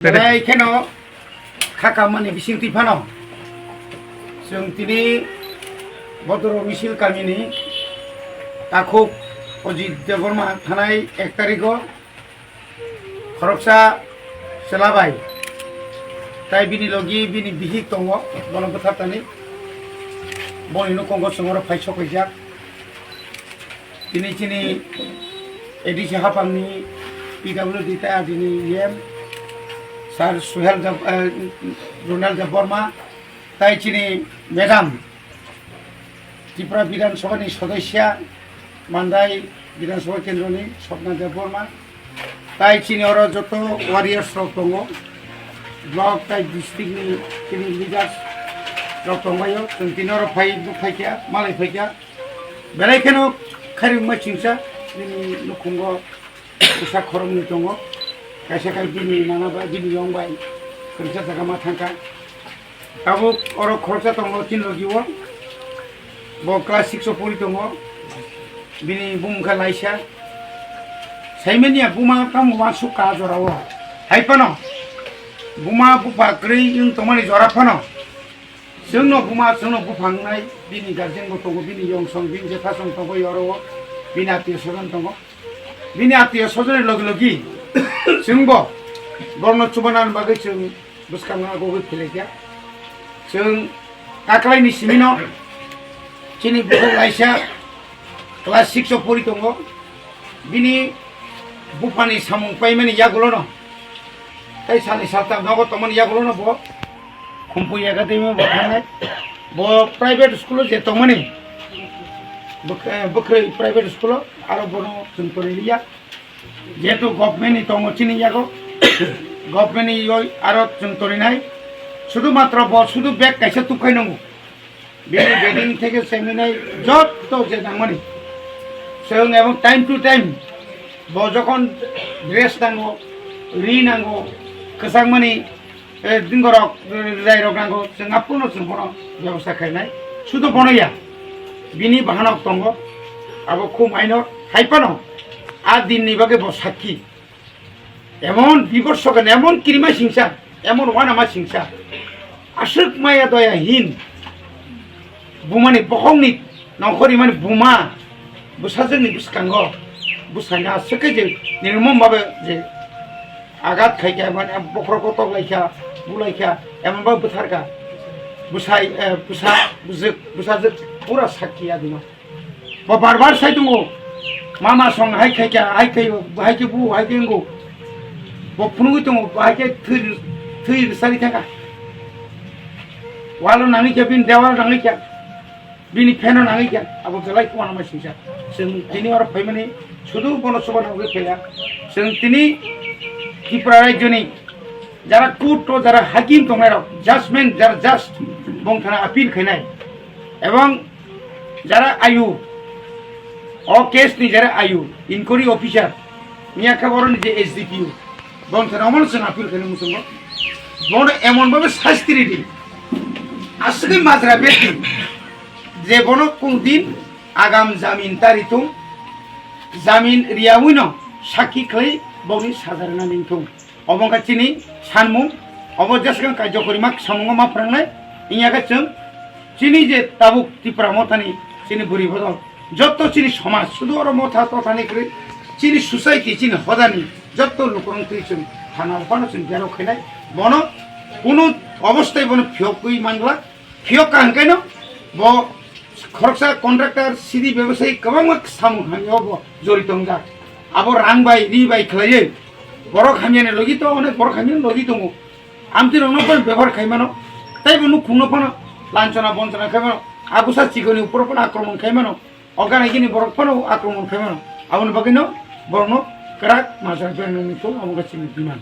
एखानो खाका माने बिसिं तिफानो जों दिनै बदर मिसिल गामिनि आखुब अजित देबरमा थानाय 1 तारिखआव खरकसा सोलाबाय ताई बिनि लगी बिनि बिहि दङ बन बोथारतानि बनि नुखंगो सिङाव फायस फैजाक दिनै दिनै एडिसि हाफांनि PWD ता दिनै M Sar Suhel Runiel Debbarma তাই চিনি ম্যাডাম ত্রিপুরা বিধানসভানি সদস্যা মান্দাই বিধানসভা কেন্দ্রনি স্বপ্না দেববর্মা তাই চিনি ওরা যত ওয়ারিয়ার্স রক দङ ব্লক তাই ডিস্ট্রিক্টনি চিনি লিডার্स रक दंबायो जों दिनै ओरा फायखाया मालाय फायखाया बेलायखेनो खारिमा चिंसा दिनै नुखुंगो उसा खरमनि दङ Kasi kay bini nanaba bini yongbay kerja jaga matangka kamu orang kerja tongo tin logiwo bo kelas 6 poli tongo bini bumka laisya saimenia buma kamu masuk ka jorawo hai pano buma bupa krei yung tomani jora pano sengno buma sengno bupangnai bini garjen go tongo bini yongsong bini jethasong tongo yoro bini atiyo sojon tongo bini atiyo sojon logi जोंबो burn चुबानान बागै जों बुसखांनांगौ गैफेलेखिया जों दाख्लैनि सिमिनो चिनि बुखौ लाइसा class 6 आव फरि दङ बिनि बुफानि सामुं पाइमानि यागुलो न ताई सानै साथाम नगो तमन यागुलो न बो खुम्पु एकाडेमी बो थानाय बो प्राइवेट स्कुल जे तमनि बख्रै प्राइवेट स्कुल आरो बनो जों फरिलिया যেহেতু গভর্নমেন্টই দङ চিনিয়াগো গভর্নমেন্টই আরো जों তরিনাই শুধুমাত্র শুধু ব্যাগ কাইসা তুখাইনাंगौ বেনি বেডিং থেকে সেমিনাই যত যে নাংমানি जों এবং টাইম টু টাইম যখন ড্রেস নাंगौ রি নাंगौ কসাংমানি দিনগরক जायरक नांगौ जों आपुनो जों बनो ব্যবস্থা খাইনাই শুধু বনইয়া বিনি বাহানক দङ আবো খুব আইনর হাইপানো दिन बागे साक्षी एमन विवर्षकन एमन किरिमा सिंसा एमन वानामा सिंसा आसुक माया दया हिन बुमानि बखंनि नखरि माने बुमा बुसाजोंनि बुसखांगो बुसायना सके जे निर्मम बाबे जे आघात खायखा माने बख्रको तगलायखा बुलायखा एमन बा बुथारका बुसाय बुसाजोक पुरा साक्षी आदिमा बार बार साइदुंगो Mama song hai kaya hai ke bu hai ke ngo bo punu itu ngo hai ke thui sari thaka walo nangi ke bin dewal nangi ke bini pheno nangi ke abo belai ko nama singsa sing tini ora phaimani sudu bono soban hoge phela sing tini Tripura rajyoni jara court to jara hakim tongero judgment jara just bongthana appeal khainai ebong jara ayu और case नि जरा आयु inquiry officer मिया खबरनि जे एसडीपीयू बंथना अमन जों appeal खाने मुसंगो बन एमन बाबे शास्ति ready आसगे मात्रा बेति जे बनो कुं दिन आगाम जामिन तारिथुं जामिन रियाउनो साखी खै बनि साधारण निंथुं अबंगा चिनि सानमु अबजसगन काजकरिमा सामुंगा मा फ्रांनाय इयागा जों चिनि जे ताबुक त्रिपुरा मथानि चिनि बुरि बदल যত চিনি সমাজ শুধু ওর মথা তথানি করে চিনি সোসাইটি চিনি হদানি যত লোকরং তুইছেন থানা পানছেন বেরো খাইনাই বন কোনো অবস্থায় বন ফিয়কই মানলা ফিয়ক কানকাইনো ব খরকসা কন্ট্রাক্টর সিদি ব্যবসায়ী কবাং সামু হামিও ব জড়িতংগা আবো রাংবাই রিবাই খাইয়ে বড় খামিয়ানে লগি তো অনেক বড় খামিয়ানে লগি দङ আমতি রংনপন ব্যবহার খাইমানো তাই বনু খুনো পানো লাঞ্ছনা বঞ্চনা খাইমানো আগুসা চিকনি উপর পন আক্রমণ খাইমানো Organ ini borok pano akromon femano. Awon bagino borno kerak mazar benung itu amu kecil diman.